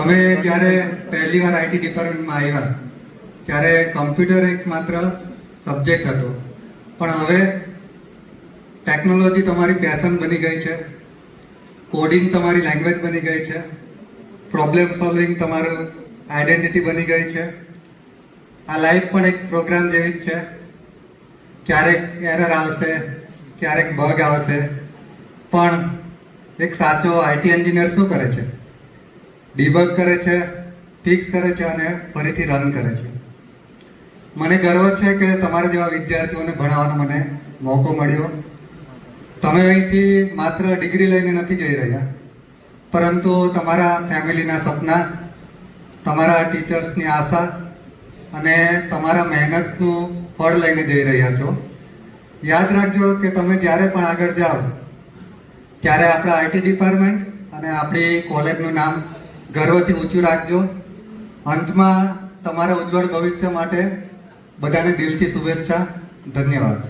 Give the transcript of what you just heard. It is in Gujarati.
તમે જ્યારે પહેલી વાર આઈટી ડિપાર્ટમેન્ટમાં આવ્યા ત્યારે કમ્પ્યુટર એક માત્ર સબ્જેક્ટ હતો, પણ હવે ટેકનોલોજી તમારી પેશન બની ગઈ છે, કોડિંગ તમારી લેંગ્વેજ બની ગઈ છે, પ્રોબ્લેમ સોલ્વિંગ તમારું આઈડેન્ટિટી બની ગઈ છે. આ લાઈફ પણ એક પ્રોગ્રામ જેવી જ છે. ક્યારેક એરર આવશે, ક્યારેક બગ આવશે, પણ એક સાચો આઈટી એન્જિનિયર શું કરે છે? ડિબગ કરે છે, ફિક્સ કરે છે અને ફરીથી રન કરે છે. મને ગર્વ છે કે તમારા જેવા વિદ્યાર્થીઓને ભણાવવાનો મને મોકો મળ્યો. તમે અહીંથી માત્ર ડિગ્રી લઈને નથી જઈ રહ્યા, પરંતુ તમારા ફેમિલીના સપના, તમારા ટીચર્સની આશા અને તમારા મહેનતનું ફળ લઈને જઈ રહ્યા છો. યાદ રાખજો કે તમે જ્યારે પણ આગળ જાઓ ત્યારે આપણા આઈટી ડિપાર્ટમેન્ટ અને આપણી કોલેજનું નામ ગર્વથી ઊંચું રાખજો. અંતમાં તમારા ઉજ્જવળ ભવિષ્ય માટે બધાને દિલથી શુભેચ્છા. ધન્યવાદ.